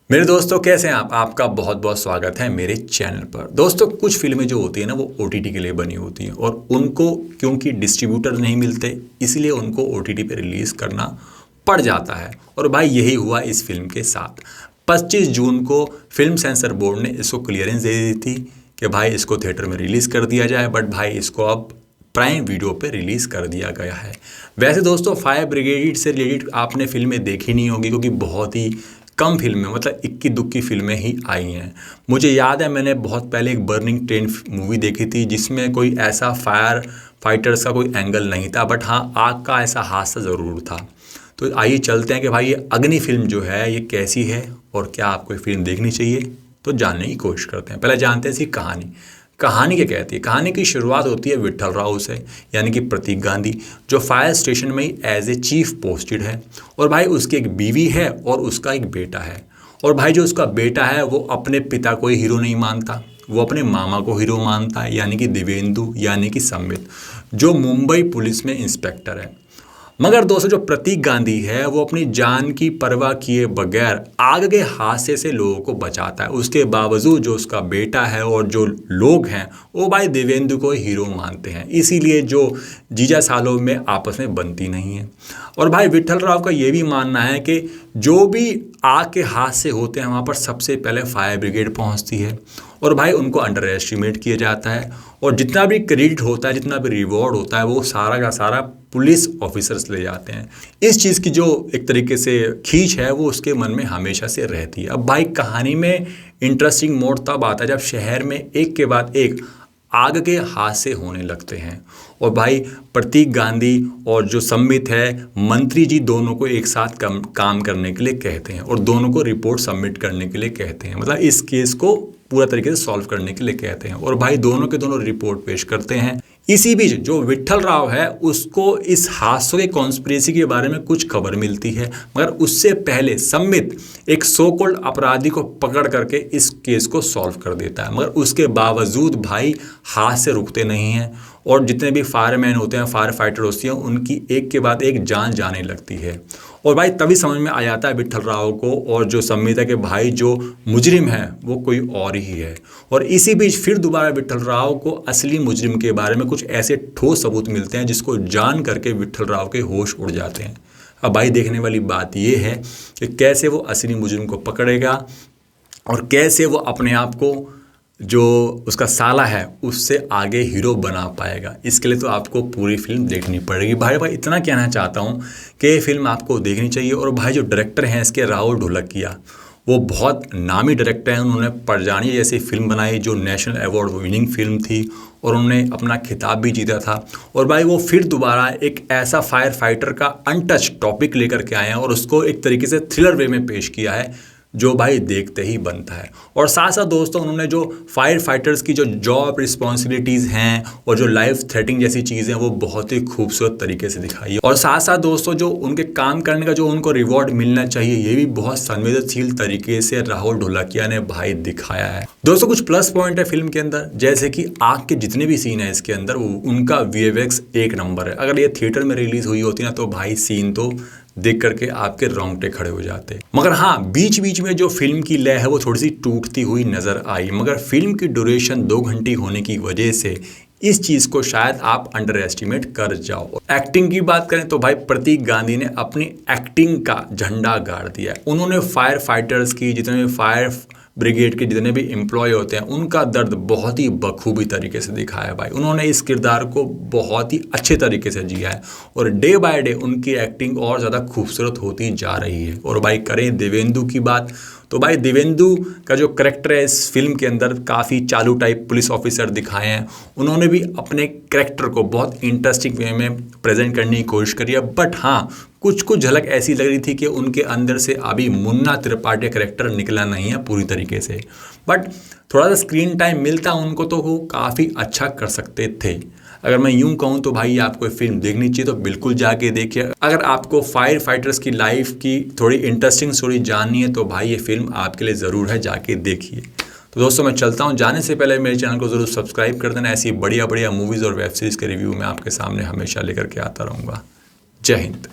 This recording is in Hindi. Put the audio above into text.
मेरे दोस्तों कैसे हैं आप। आपका बहुत बहुत स्वागत है मेरे चैनल पर। दोस्तों कुछ फिल्में जो होती हैं ना वो ओटीटी के लिए बनी होती हैं और उनको क्योंकि डिस्ट्रीब्यूटर नहीं मिलते इसलिए उनको ओटीटी पे रिलीज़ करना पड़ जाता है। और भाई यही हुआ इस फिल्म के साथ। 25 जून को फिल्म सेंसर बोर्ड ने इसको क्लियरेंस दे दी थी कि भाई इसको थिएटर में रिलीज़ कर दिया जाए, बट भाई इसको अब प्राइम वीडियो पे रिलीज़ कर दिया गया है। वैसे दोस्तों फायर ब्रिगेड से रिलेटेड आपने फिल्में देखी नहीं होगी क्योंकि बहुत ही कम फिल्में मतलब इक्की दुक्की फिल्में ही आई हैं। मुझे याद है मैंने बहुत पहले एक बर्निंग ट्रेन मूवी देखी थी जिसमें कोई ऐसा फायर फाइटर्स का कोई एंगल नहीं था, बट हाँ आग का ऐसा हादसा ज़रूर था। तो आइए चलते हैं कि भाई ये अग्नि फिल्म जो है ये कैसी है और क्या आपको ये फिल्म देखनी चाहिए, तो जानने की कोशिश करते हैं। पहले जानते हैं इसकी कहानी क्या कहती है। कहानी की शुरुआत होती है विट्ठल राव से, यानी कि प्रतीक गांधी, जो फायर स्टेशन में ही एज ए चीफ पोस्टेड है। और भाई उसकी एक बीवी है और उसका एक बेटा है। और भाई जो उसका बेटा है वो अपने पिता को ही हीरो नहीं मानता, वो अपने मामा को हीरो मानता है, यानी कि देवेंदु यानी कि सम्मित, जो मुंबई पुलिस में इंस्पेक्टर है। मगर दोस्तों जो प्रतीक गांधी है वो अपनी जान की परवाह किए बगैर आग के हादसे से लोगों को बचाता है। उसके बावजूद जो उसका बेटा है और जो लोग हैं वो भाई देवेंदु को हीरो मानते हैं, इसीलिए जो जीजा सालों में आपस में बनती नहीं है। और भाई विट्ठल राव का ये भी मानना है कि जो भी आग के हादसे होते हैं वहाँ पर सबसे पहले फायर ब्रिगेड पहुँचती है और भाई उनको अंडर एस्टिमेट किया जाता है और जितना भी क्रेडिट होता है, जितना भी रिवॉर्ड होता है वो सारा का सारा पुलिस ऑफिसर्स ले जाते हैं। इस चीज़ की जो एक तरीके से खींच है वो उसके मन में हमेशा से रहती है। अब भाई कहानी में इंटरेस्टिंग मोड़ तब आता है जब शहर में एक के बाद एक आग के हादसे होने लगते हैं और भाई प्रतीक गांधी और जो सम्मित है मंत्री जी दोनों को एक साथ काम करने के लिए कहते हैं और दोनों को रिपोर्ट सबमिट करने के लिए कहते हैं, मतलब इस केस को पूरा तरीके से सॉल्व करने के लिए कहते हैं। और भाई दोनों के दोनों रिपोर्ट पेश करते हैं। इसी बीच जो विट्ठल राव है उसको इस हादसों के कॉन्स्पिरेसी के बारे में कुछ खबर मिलती है, मगर उससे पहले सम्मित एक सो कॉल्ड अपराधी को पकड़ करके इस केस को सॉल्व कर देता है। मगर उसके बावजूद भाई हादसे रुकते नहीं हैं और जितने भी फायरमैन होते हैं, फायर फाइटर होती हैं, उनकी एक के बाद एक जान जाने लगती है। और भाई तभी समझ में आ जाता है विट्ठल राव को और जो सम्मित है कि भाई जो मुजरिम है वो कोई और ही है। और इसी बीच फिर दोबारा विट्ठल राव को असली मुजरिम के बारे में कुछ ऐसे ठोस सबूत मिलते हैं जिसको जान करके विट्ठल राव के होश उड़ जाते हैं। अब भाई देखने वाली बात ये है कि कैसे वो असली मुजरिम को पकड़ेगा और कैसे वो अपने आप को जो उसका साला है उससे आगे हीरो बना पाएगा। इसके लिए तो आपको पूरी फिल्म देखनी पड़ेगी। भाई इतना कहना चाहता हूँ कि ये फिल्म आपको देखनी चाहिए। और भाई जो डायरेक्टर हैं इसके राहुल ढोलकिया, वो बहुत नामी डायरेक्टर हैं। उन्होंने परजानी जैसी फिल्म बनाई जो नेशनल अवार्ड विनिंग फिल्म थी और उन्होंने अपना खिताब भी जीता था। और भाई वो फिर दोबारा एक ऐसा फायर फाइटर का अनटच टॉपिक लेकर के आए हैं और उसको एक तरीके से थ्रिलर वे में पेश किया है जो भाई देखते ही बनता है। और साथ साथ दोस्तों उन्होंने जो फायर फाइटर्स की जो जॉब रिस्पॉन्सिबिलिटीज़ हैं और जो लाइफ थ्रेटिंग जैसी चीज़ें हैं वो बहुत ही खूबसूरत तरीके से दिखाई है। और साथ साथ दोस्तों जो उनके काम करने का जो उनको रिवॉर्ड मिलना चाहिए ये भी बहुत संवेदनशील तरीके से राहुल ढोलकिया ने भाई दिखाया है। दोस्तों कुछ प्लस पॉइंट है फिल्म के अंदर, जैसे कि आग के जितने भी सीन है इसके अंदर उनका VFX एक नंबर है। अगर ये थिएटर में रिलीज़ हुई होती ना तो भाई सीन तो देख करके आपके रोंगटे खड़े हो जाते। मगर हाँ बीच बीच में जो फिल्म की लय है वो थोड़ी सी टूटती हुई नजर आई, मगर फिल्म की ड्यूरेशन 2 घंटे होने की वजह से इस चीज़ को शायद आप अंडर एस्टिमेट कर जाओ। एक्टिंग की बात करें तो भाई प्रतीक गांधी ने अपनी एक्टिंग का झंडा गाड़ दिया है। उन्होंने फायर फाइटर्स की जितने भी फायर ब्रिगेड के जितने भी एम्प्लॉय होते हैं उनका दर्द बहुत ही बखूबी तरीके से दिखाया है। भाई उन्होंने इस किरदार को बहुत ही अच्छे तरीके से जिया है और डे बाय डे उनकी एक्टिंग और ज़्यादा खूबसूरत होती जा रही है। और भाई करें देवेंदु की बात तो भाई देवेंदु का जो करेक्टर है इस फिल्म के अंदर काफ़ी चालू टाइप पुलिस ऑफिसर दिखाए हैं। उन्होंने भी अपने करेक्टर को बहुत इंटरेस्टिंग वे में प्रेजेंट करने की कोशिश करी है, बट हाँ कुछ झलक ऐसी लग रही थी कि उनके अंदर से अभी मुन्ना त्रिपाठी करेक्टर निकला नहीं है पूरी तरीके से। बट थोड़ा सा स्क्रीन टाइम मिलता उनको तो वो काफ़ी अच्छा कर सकते थे। अगर मैं यूं कहूं तो भाई आपको फिल्म देखनी चाहिए तो बिल्कुल जाके देखिए। अगर आपको फायर फाइटर्स की लाइफ की थोड़ी इंटरेस्टिंग स्टोरी जाननी है तो भाई ये फिल्म आपके लिए ज़रूर है, जाके देखिए। तो दोस्तों मैं चलता हूं, जाने से पहले मेरे चैनल को ज़रूर सब्सक्राइब कर देना। ऐसी बढ़िया बढ़िया मूवीज़ और वेब सीरीज़ के रिव्यू मैं आपके सामने हमेशा लेकर के आता रहूँगा। जय हिंद।